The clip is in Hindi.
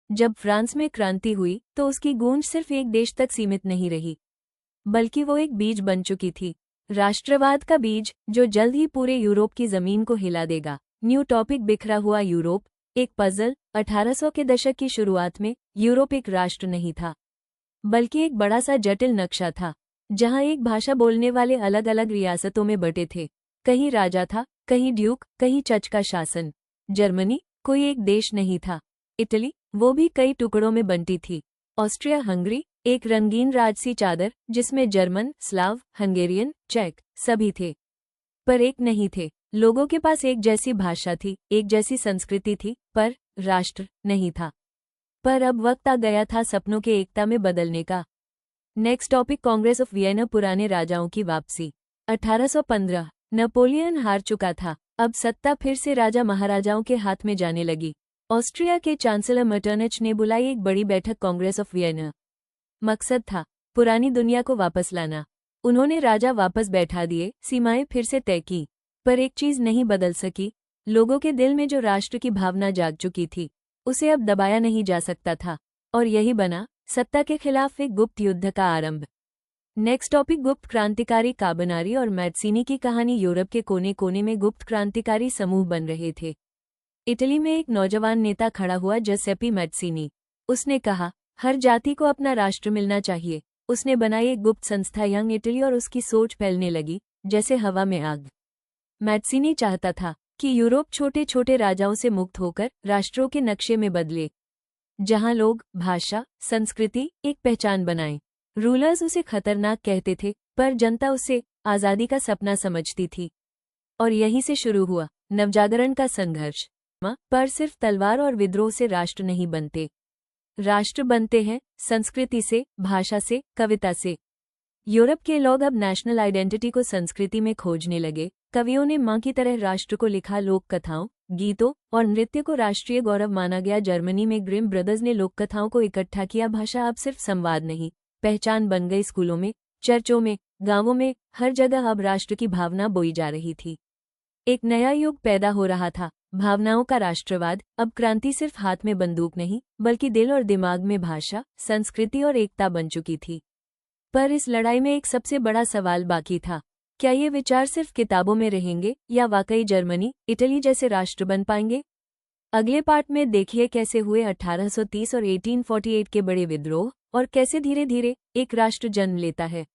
जब फ्रांस में क्रांति हुई तो उसकी गूंज सिर्फ एक देश तक सीमित नहीं रही, बल्कि वो एक बीज बन चुकी थी, राष्ट्रवाद का बीज, जो जल्द ही पूरे यूरोप की जमीन को हिला देगा। न्यू टॉपिक बिखरा हुआ यूरोप, एक पजल। 1800 के दशक की शुरुआत में यूरोप एक राष्ट्र नहीं था, बल्कि एक बड़ा सा जटिल नक्शा था, जहां एक भाषा बोलने वाले अलग अलग रियासतों में बटे थे। कहीं राजा था, कहीं ड्यूक, कहीं चच का शासन। जर्मनी कोई एक देश नहीं था। इटली, वो भी कई टुकड़ों में बंटी थी। ऑस्ट्रिया हंगरी, एक रंगीन राजसी चादर जिसमें जर्मन, स्लाव, हंगेरियन, चेक सभी थे, पर एक नहीं थे। लोगों के पास एक जैसी भाषा थी, एक जैसी संस्कृति थी, पर राष्ट्र नहीं था। पर अब वक्त आ गया था सपनों के एकता में बदलने का। Next topic, Congress of Vienna, पुराने राजाओं की वापसी। 1815 नेपोलियन हार चुका था, अब सत्ता फिर से राजा महाराजाओं के हाथ में जाने लगी। ऑस्ट्रिया के चांसलर मेटरनिच ने बुलाई एक बड़ी बैठक, कांग्रेस ऑफ वियना। मकसद था पुरानी दुनिया को वापस लाना। उन्होंने राजा वापस बैठा दिए, सीमाएं फिर से तय की, पर एक चीज नहीं बदल सकी। लोगों के दिल में जो राष्ट्र की भावना जाग चुकी थी, उसे अब दबाया नहीं जा सकता था, और यही बना सत्ता के खिलाफ एक गुप्त युद्ध का आरंभ। नेक्स्ट टॉपिक, गुप्त क्रांतिकारी कार्बोनारी और मैत्सिनी की कहानी। यूरोप के कोने कोने में गुप्त क्रांतिकारी समूह बन रहे थे। इटली में एक नौजवान नेता खड़ा हुआ, जसेपी मैत्सिनी। उसने कहा, हर जाति को अपना राष्ट्र मिलना चाहिए। उसने बनाई एक गुप्त संस्था, यंग इटली, और उसकी सोच फैलने लगी जैसे हवा में आग। मैत्सिनी चाहता था कि यूरोप छोटे छोटे राजाओं से मुक्त होकर राष्ट्रों के नक्शे में बदले, जहां लोग, भाषा, संस्कृति एक पहचान बनाएं। रूलर्स उसे खतरनाक कहते थे, पर जनता उसे आजादी का सपना समझती थी। और यहीं से शुरू हुआ नवजागरण का संघर्ष। पर सिर्फ तलवार और विद्रोह से राष्ट्र नहीं बनते। राष्ट्र बनते हैं संस्कृति से, भाषा से, कविता से। यूरोप के लोग अब नेशनल आइडेंटिटी को संस्कृति में खोजने लगे। कवियों ने मां की तरह राष्ट्र को लिखा, लोक कथाओं, गीतों और नृत्य को राष्ट्रीय गौरव माना गया। जर्मनी में ग्रिम ब्रदर्स ने लोक कथाओं को इकट्ठा किया। भाषा अब सिर्फ संवाद नहीं, पहचान बन गई। स्कूलों में, चर्चों में, गांवों में, हर जगह अब राष्ट्र की भावना बोई जा रही थी। एक नया युग पैदा हो रहा था, भावनाओं का राष्ट्रवाद। अब क्रांति सिर्फ हाथ में बंदूक नहीं, बल्कि दिल और दिमाग में भाषा, संस्कृति और एकता बन चुकी थी। पर इस लड़ाई में एक सबसे बड़ा सवाल बाकी था, क्या ये विचार सिर्फ किताबों में रहेंगे या वाकई जर्मनी, इटली जैसे राष्ट्र बन पाएंगे? अगले पार्ट में देखिए कैसे हुए 1830 और 1848 के बड़े विद्रोह, और कैसे धीरे धीरे एक राष्ट्र जन्म लेता है।